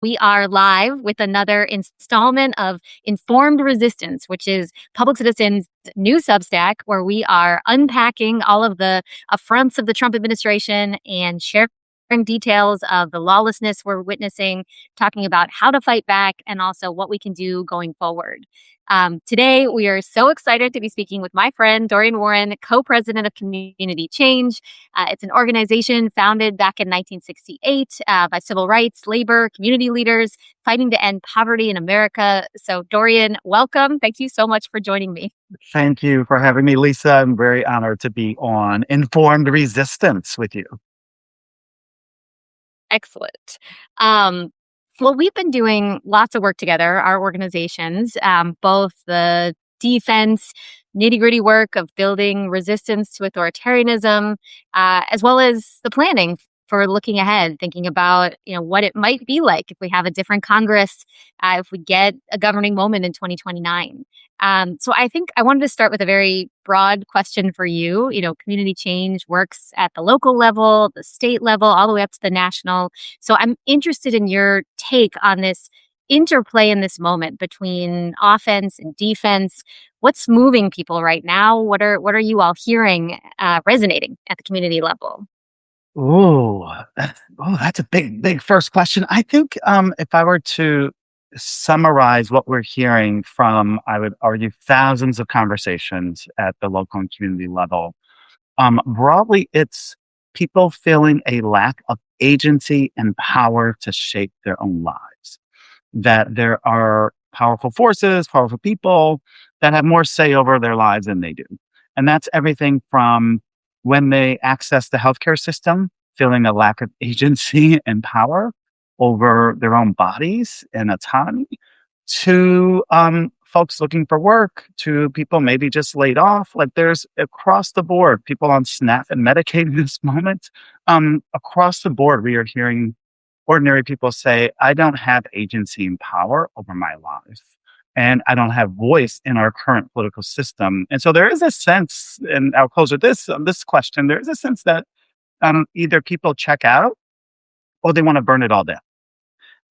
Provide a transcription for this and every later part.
We are live with another installment of Informed Resistance, which is Public Citizen's new substack, where we are unpacking all of the affronts of the Trump administration and sharing details of the lawlessness we're witnessing, talking about how to fight back and also what we can do going forward. Today, we are so excited to be speaking with my friend, Dorian Warren, co-president of Community Change. It's an organization founded back in 1968 by civil rights, labor, community leaders fighting to end poverty in America. So, Dorian, welcome. Thank you so much for joining me. Thank you for having me, Lisa. I'm very honored to be on Informed Resistance with you. Excellent. Well, we've been doing lots of work together, our organizations, both the defense, nitty-gritty work of building resistance to authoritarianism, as well as the planning for looking ahead, thinking about what it might be like if we have a different Congress, if we get a governing moment in 2029. So I think I wanted to start with a very broad question for you. Community change works at the local level, the state level, all the way up to the national. So I'm interested in your take on this interplay in this moment between offense and defense. What's moving people right now? What are you all hearing resonating at the community level? That's a big first question. I think if I were to summarize what we're hearing from, I would argue, thousands of conversations at the local and community level, broadly, it's people feeling a lack of agency and power to shape their own lives. That there are powerful forces, powerful people that have more say over their lives than they do. And that's everything from when they access the healthcare system, feeling a lack of agency and power over their own bodies and autonomy, to folks looking for work, to people maybe just laid off. Like there's across the board, people on SNAP and Medicaid in this moment. Across the board, we are hearing ordinary people say, I don't have agency and power over my life. And I don't have voice in our current political system. And so there is a sense, and I'll close with this question, there is a sense that either people check out or they want to burn it all down.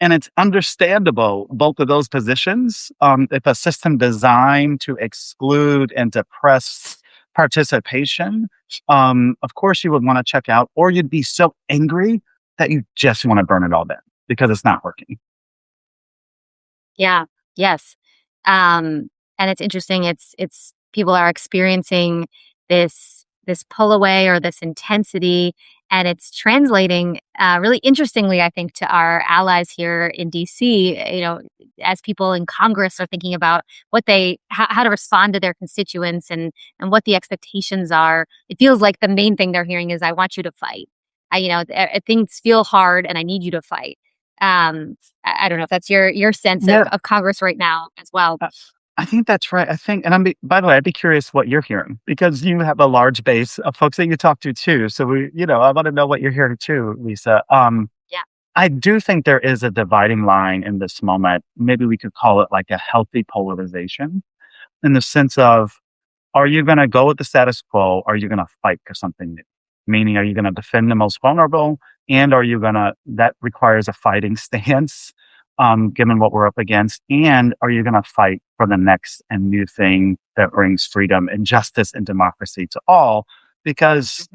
And it's understandable, both of those positions. If a system designed to exclude and depress participation, of course you would want to check out, or you'd be so angry that you just want to burn it all down because it's not working. Yeah. Yes. And it's interesting. It's people are experiencing this pull away or this intensity, and it's translating really interestingly, I think, to our allies here in DC. As people in Congress are thinking about how to respond to their constituents and what the expectations are. It feels like the main thing they're hearing is, "I want you to fight. Things feel hard, and I need you to fight." I don't know if that's your sense of Congress right now as well. I think that's right. I think, and by the way, I'd be curious what you're hearing because you have a large base of folks that you talk to too. So I want to know what you're hearing too, Lisa. Yeah, I do think there is a dividing line in this moment. Maybe we could call it like a healthy polarization in the sense of, are you going to go with the status quo? Or are you going to fight for something new? Meaning, are you going to defend the most vulnerable? And that requires a fighting stance, given what we're up against. And are you going to fight for the next and new thing that brings freedom and justice and democracy to all? Because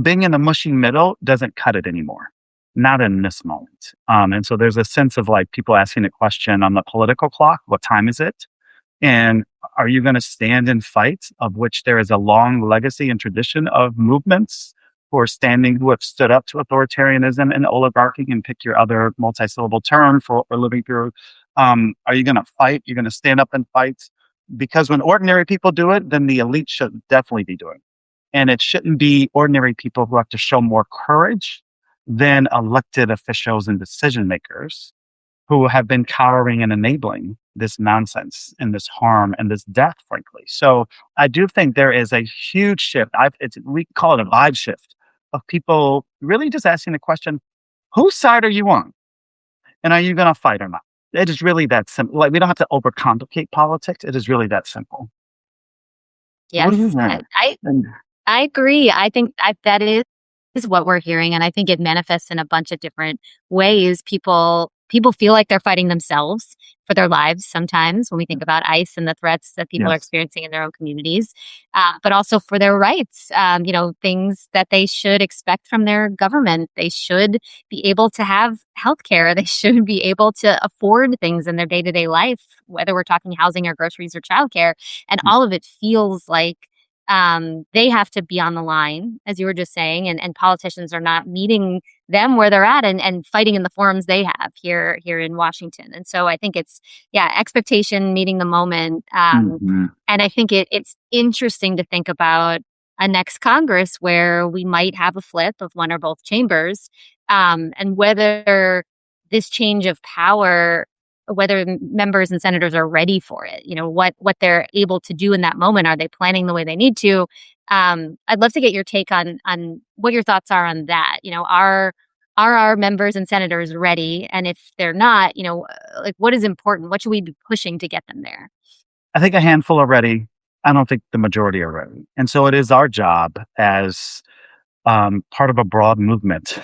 being in the mushy middle doesn't cut it anymore. Not in this moment. And so there's a sense of like people asking a question on the political clock. What time is it? And are you going to stand and fight, of which there is a long legacy and tradition of movements who have stood up to authoritarianism and oligarchy, and pick your other multi-syllable term for what we're living through? Are you going to fight? You're going to stand up and fight? Because when ordinary people do it, then the elite should definitely be doing it. And it shouldn't be ordinary people who have to show more courage than elected officials and decision makers who have been cowering and enabling this nonsense and this harm and this death, frankly. So I do think there is a huge shift. We call it a vibe shift of people really just asking the question, whose side are you on? And are you going to fight or not? It is really that simple. Like, we don't have to overcomplicate politics. It is really that simple. Yes, I agree. I think that is what we're hearing. And I think it manifests in a bunch of different ways. People people feel like they're fighting themselves for their lives sometimes when we think about ICE and the threats that people are Yes. experiencing in their own communities, but also for their rights, things that they should expect from their government. They should be able to have health care. They should be able to afford things in their day to day life, whether we're talking housing or groceries or childcare. And all of it feels like they have to be on the line, as you were just saying, and politicians are not meeting them where they're at and fighting in the forums they have here in Washington. And so I think it's expectation meeting the moment. Hmm. And I think it's interesting to think about a next Congress where we might have a flip of one or both chambers, and whether this change of power, whether members and senators are ready for it, what they're able to do in that moment. Are they planning the way they need to? I'd love to get your take on what your thoughts are on that. Are our members and senators ready? And if they're not, like, what is important? What should we be pushing to get them there? I think a handful are ready. I don't think the majority are ready. And so it is our job as part of a broad movement,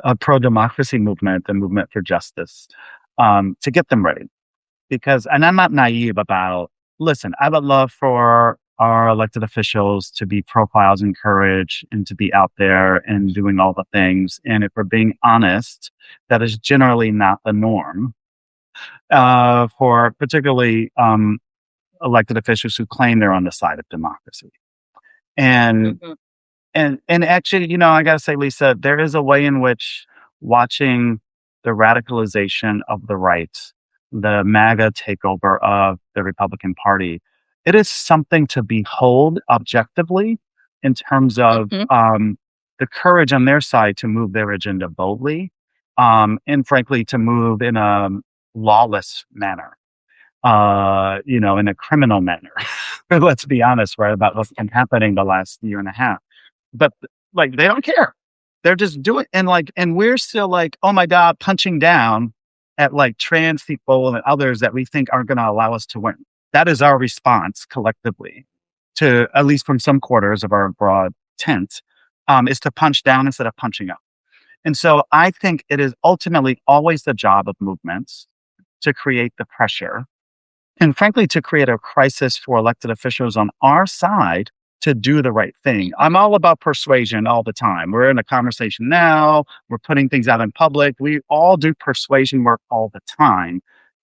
a pro-democracy movement, a movement for justice, to get them ready. Because, and I'm not naive about, listen, I would love for our elected officials to be profiles and courage and to be out there and doing all the things. And if we're being honest, that is generally not the norm for particularly elected officials who claim they're on the side of democracy. And Mhm. and actually, I gotta say, Lisa, there is a way in which watching the radicalization of the right, the MAGA takeover of the Republican Party, it is something to behold objectively in terms of Mhm. the courage on their side to move their agenda boldly, and frankly, to move in a lawless manner, in a criminal manner. Let's be honest, right, about what's been happening the last year and a half. But like they don't care. They're just doing and we're still like, oh my God, punching down at like trans people and others that we think aren't gonna allow us to win. That is our response collectively to at least from some quarters of our broad tent, is to punch down instead of punching up. And so I think it is ultimately always the job of movements to create the pressure and frankly, to create a crisis for elected officials on our side to do the right thing. I'm all about persuasion all the time. We're in a conversation now, we're putting things out in public. We all do persuasion work all the time.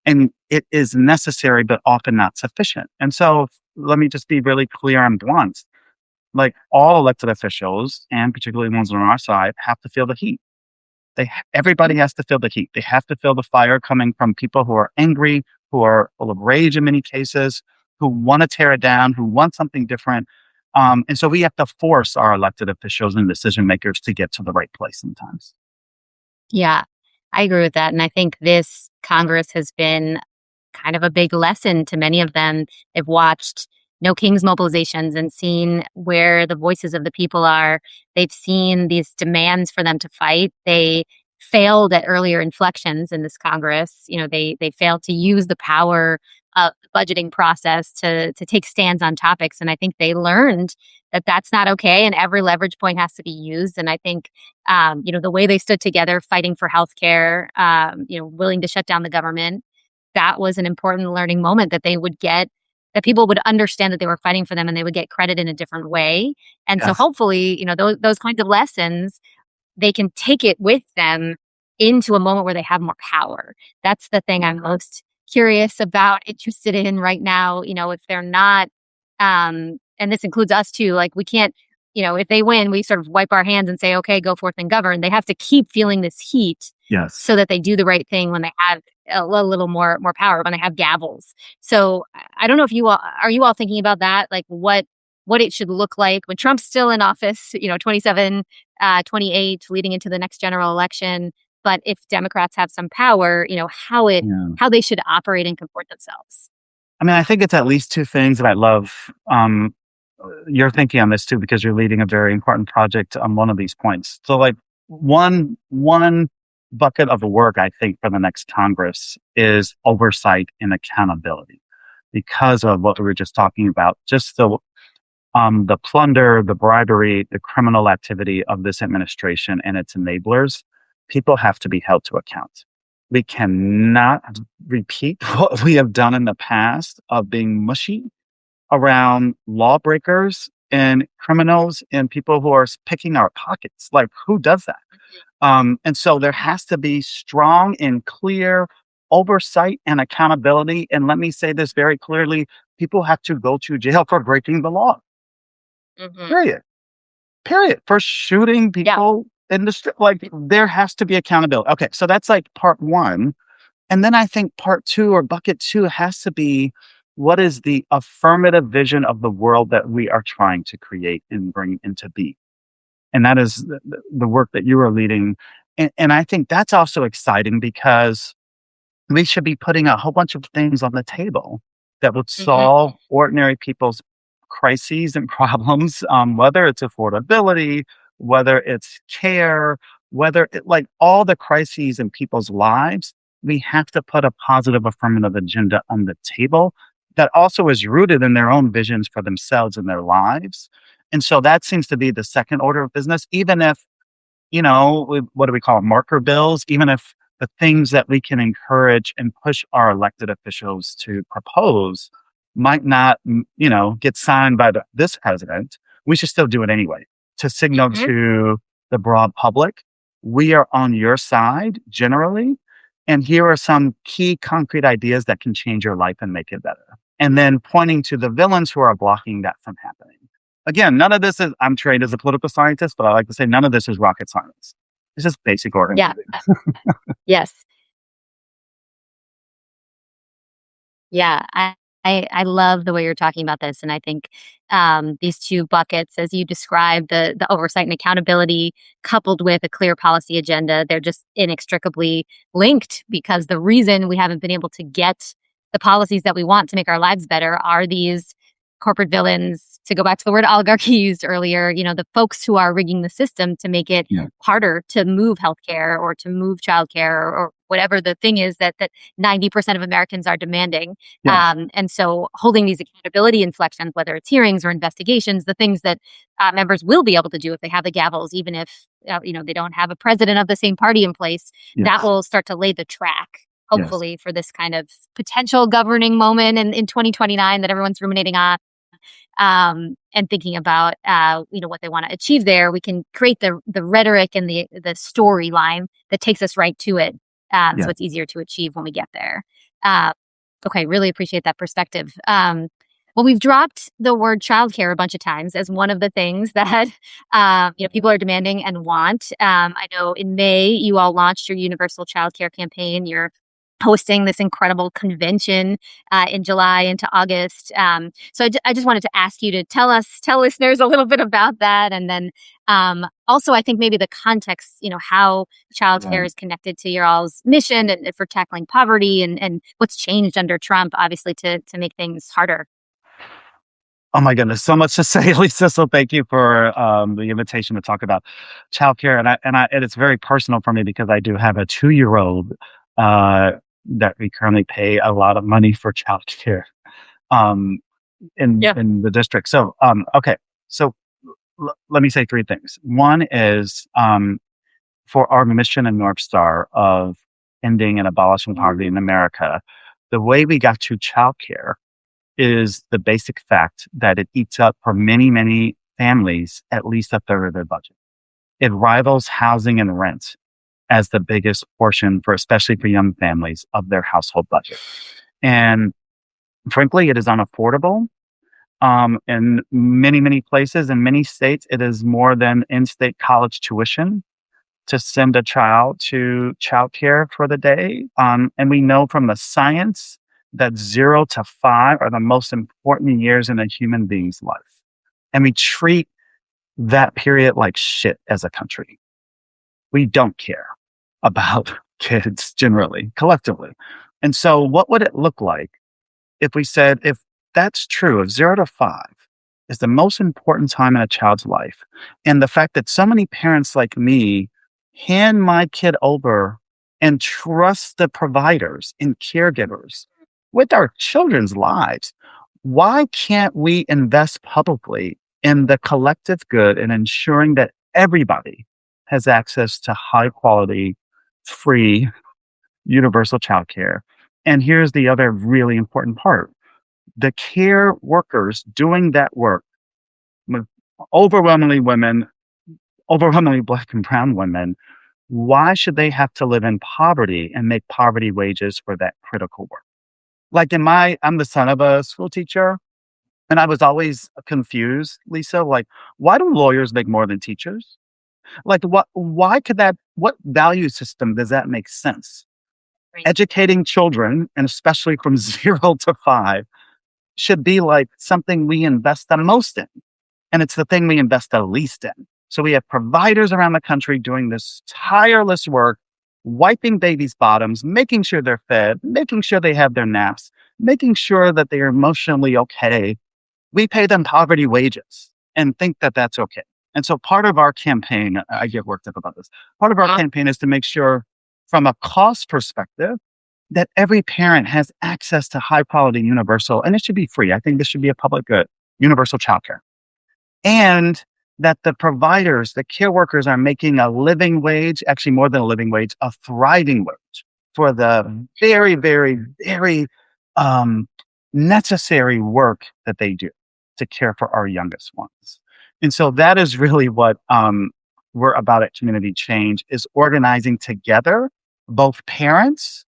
And it is necessary, but often not sufficient. And so let me just be really clear and blunt. Like all elected officials, and particularly ones on our side, have to feel the heat. Everybody has to feel the heat. They have to feel the fire coming from people who are angry, who are full of rage in many cases, who want to tear it down, who want something different. And so we have to force our elected officials and decision makers to get to the right place sometimes. Yeah, I agree with that. And I think this Congress has been kind of a big lesson to many of them. They've watched No Kings mobilizations and seen where the voices of the people are. They've seen these demands for them to fight. They failed at earlier inflections in this Congress. They failed to use the power of the budgeting process to take stands on topics. And I think they learned that that's not okay, and every leverage point has to be used. And I think the way they stood together fighting for healthcare, willing to shut down the government, that was an important learning moment that they would get, that people would understand that they were fighting for them and they would get credit in a different way. And so Yes. hopefully, those kinds of lessons, they can take it with them into a moment where they have more power. That's the thing I'm most curious about, interested in right now. If they're not, and this includes us too, like we can't, if they win, we sort of wipe our hands and say, okay, go forth and govern. They have to keep feeling this heat Yes. so that they do the right thing when they have a little more power, when they have gavels. So I don't know if are you all thinking about that? Like what it should look like when Trump's still in office, 27, 28, leading into the next general election. But if Democrats have some power, Yeah. how they should operate and comport themselves. I mean, I think it's at least two things that I love. You're thinking on this too because you're leading a very important project on one of these points. So, like one bucket of work I think for the next Congress is oversight and accountability because of what we were just talking about. Just the plunder, the bribery, the criminal activity of this administration and its enablers. People have to be held to account. We cannot repeat what we have done in the past of being mushy around lawbreakers and criminals and people who are picking our pockets. Like, who does that? And so there has to be strong and clear oversight and accountability. And let me say this very clearly, people have to go to jail for breaking the law, Mm-hmm. period. Period. For shooting Yeah. people in the street. Like, there has to be accountability. Okay, so that's like part one. And then I think part two or bucket two has to be, what is the affirmative vision of the world that we are trying to create and bring into being? And that is the work that you are leading. And I think that's also exciting because we should be putting a whole bunch of things on the table that would Mm-hmm. solve ordinary people's crises and problems, whether it's affordability, whether it's care, whether it, like all the crises in people's lives, we have to put a positive affirmative agenda on the table that also is rooted in their own visions for themselves and their lives. And so that seems to be the second order of business, even if, what do we call it, marker bills, even if the things that we can encourage and push our elected officials to propose might not, get signed by this president, we should still do it anyway to signal Mm-hmm. to the broad public, we are on your side generally. And here are some key concrete ideas that can change your life and make it better. And then pointing to the villains who are blocking that from happening. Again, none of this is, I'm trained as a political scientist, but I like to say none of this is rocket science. It's just basic Yeah. organizing. Yes. Yeah, I love the way you're talking about this, and I think these two buckets, as you described, the oversight and accountability, coupled with a clear policy agenda, they're just inextricably linked because the reason we haven't been able to get the policies that we want to make our lives better are these corporate villains. To go back to the word oligarchy used earlier, the folks who are rigging the system to make it Yeah. harder to move healthcare or to move childcare or whatever the thing is that 90% of Americans are demanding. Yeah. And so holding these accountability inflections, whether it's hearings or investigations, the things that members will be able to do if they have the gavels, even if they don't have a president of the same party in place, that Yes. will start to lay the track, Yes. hopefully, for this kind of potential governing moment in 2029 that everyone's ruminating on. And thinking about what they want to achieve there, we can create the rhetoric and the storyline that takes us right to it. Yeah. So it's easier to achieve when we get there. Okay, really appreciate that perspective. Well, we've dropped the word childcare a bunch of times as one of the things that people are demanding and want. I know in May you all launched your universal childcare campaign. You're hosting this incredible convention in July into August. So I just wanted to ask you to tell listeners a little bit about that. And then also, I think maybe the context, how childcare Right. is connected to your all's mission and for tackling poverty and what's changed under Trump, obviously, to make things harder. Oh my goodness, so much to say, Lisa. So thank you for the invitation to talk about childcare, and it's very personal for me because I do have a 2-year-old uh, that we currently pay a lot of money for childcare um, in Yeah. in the district. So okay, so let me say three things. One is for our mission and North Star of ending and abolishing poverty in America. The way we got to childcare is the basic fact that it eats up for many, many families at least a third of their budget. It rivals housing and rent as the biggest portion for, especially for young families, of their household budget. And frankly, it is unaffordable. In many, many places, in many states, it is more than in-state college tuition to send a child to childcare for the day. And we know from the science that 0 to 5 are the most important years in a human being's life. And we treat that period like shit as a country. We don't care about kids generally, collectively. And so what would it look like if we said, if that's true, if 0 to 5 is the most important time in a child's life, and the fact that so many parents like me hand my kid over and trust the providers and caregivers with our children's lives, why can't we invest publicly in the collective good and ensuring that everybody has access to high quality, free universal childcare. And here's the other really important part. The care workers doing that work, with overwhelmingly women, overwhelmingly Black and brown women, why should they have to live in poverty and make poverty wages for that critical work? Like I'm the son of a school teacher, and I was always confused, Lisa, like, why do lawyers make more than teachers? Like, why could what value system does that make sense? Right. Educating children, and especially from 0 to 5, should be like something we invest the most in. And it's the thing we invest the least in. So we have providers around the country doing this tireless work, wiping babies' bottoms, making sure they're fed, making sure they have their naps, making sure that they're emotionally okay. We pay them poverty wages and think that that's okay. And so part of our campaign, I get worked up about this, part of our campaign is to make sure from a cost perspective that every parent has access to high quality universal, and it should be free. I think this should be a public good, universal childcare. And that the providers, the care workers are making a living wage, actually more than a living wage, a thriving wage for the very, very, very necessary work that they do to care for our youngest ones. And so that is really what we're about at Community Change, is organizing together both parents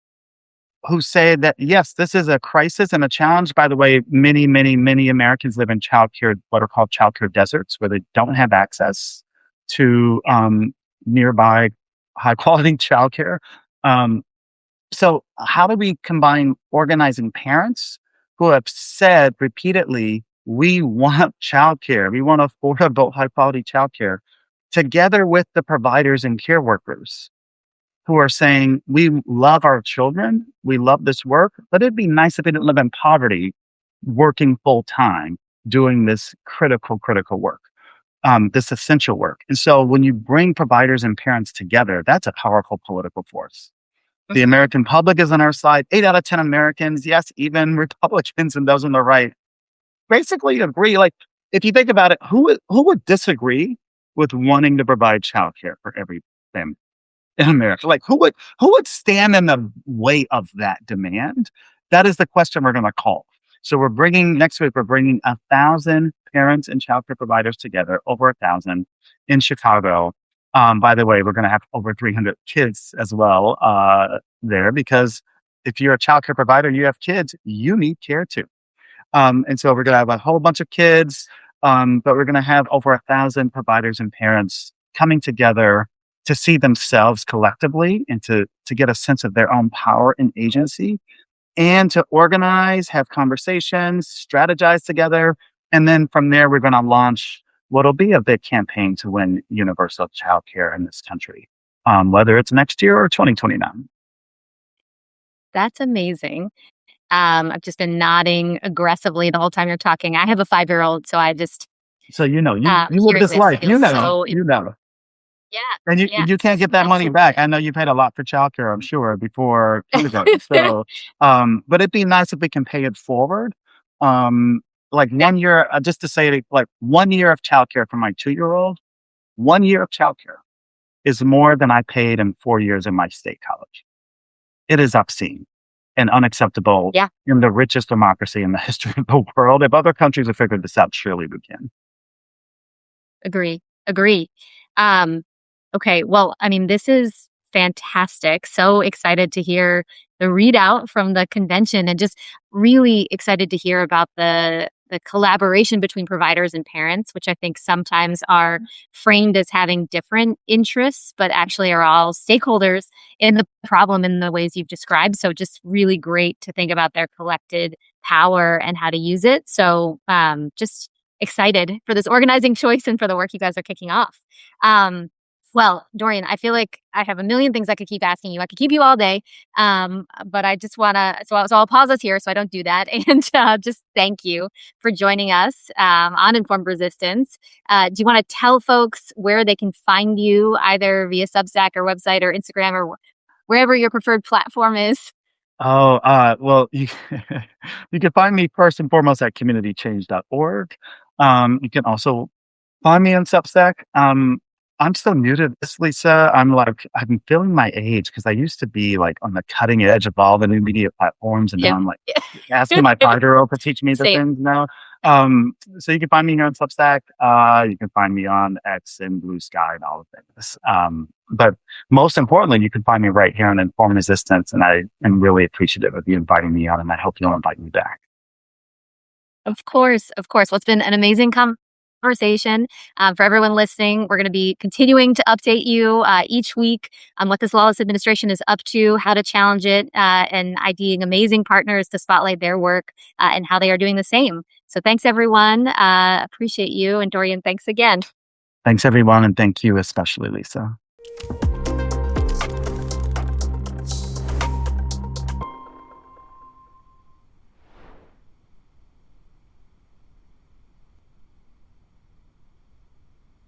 who say that, yes, this is a crisis and a challenge. By the way, many, many, many Americans live in childcare, what are called childcare deserts, where they don't have access to nearby high quality childcare. So how do we combine organizing parents who have said repeatedly, we want childcare, we want affordable, high quality childcare, together with the providers and care workers who are saying, we love our children, we love this work, but it'd be nice if we didn't live in poverty, working full time, doing this critical work, this essential work. And so when you bring providers and parents together, that's a powerful political force. The American public is on our side. 8 out of 10 Americans, yes, even Republicans and those on the right, basically agree. Like, if you think about it, who would disagree with wanting to provide childcare for every family in America? Like, who would stand in the way of that demand? That is the question we're going to call. So next week, we're bringing 1,000 parents and childcare providers together, over 1,000 in Chicago. By the way, we're going to have over 300 kids as well there, because if you're a childcare provider, you have kids, you need care too. And so we're going to have a whole bunch of kids, but we're going to have over 1,000 providers and parents coming together to see themselves collectively and to get a sense of their own power and agency, and to organize, have conversations, strategize together. And then from there, we're going to launch what'll be a big campaign to win universal childcare in this country, whether it's next year or 2029. That's amazing. I've just been nodding aggressively the whole time you're talking. I have a 5-year-old, so I just So you live hearing this this life. feels so You know. yeah, And you yeah, you can't get that money back. absolutely. I know you paid a lot for childcare, I'm sure, before kindergarten. So, but it'd be nice if we can pay it forward. Like 1 year, just to say, like 1 year of childcare for my 2-year-old, 1 year of childcare is more than I paid in 4 years in my state college. It is obscene and unacceptable Yeah, in the richest democracy in the history of the world. If other countries have figured this out, surely we can. agree. Um, okay, well, I mean, this is fantastic. So excited to hear the readout from the convention, and just really excited to hear about the collaboration between providers and parents, which I think sometimes are framed as having different interests, but actually are all stakeholders in the problem in the ways you've described. So just really great to think about their collected power and how to use it. So just excited for this organizing choice and for the work you guys are kicking off. Well, Dorian, I feel like I have a million things I could keep asking you. I could keep you all day, but I just want to, so I'll pause us here so I don't do that. And just thank you for joining us on Informed Resistance. Do you want to tell folks where they can find you, either via Substack or website or Instagram or wherever your preferred platform is? Oh, well, you can find me first and foremost at communitychange.org. You can also find me on Substack. I'm still new to this, Lisa. I'm feeling my age because I used to be like on the cutting edge of all the new media platforms, and now Yep. I'm like asking my 5-year-old to teach me the Same. things now. So you can find me here on Substack. You can find me on X and Blue Sky and all of things. But most importantly, you can find me right here on Informed Resistance, and I am really appreciative of you inviting me on, and I hope you'll invite me back. Of course, of course. Well, it's been an amazing conversation. For everyone listening, we're going to be continuing to update you each week on what this lawless administration is up to, how to challenge it, and IDing amazing partners to spotlight their work and how they are doing the same. So thanks, everyone. Appreciate you. And Dorian, thanks again. Thanks, everyone, and thank you especially, Lisa.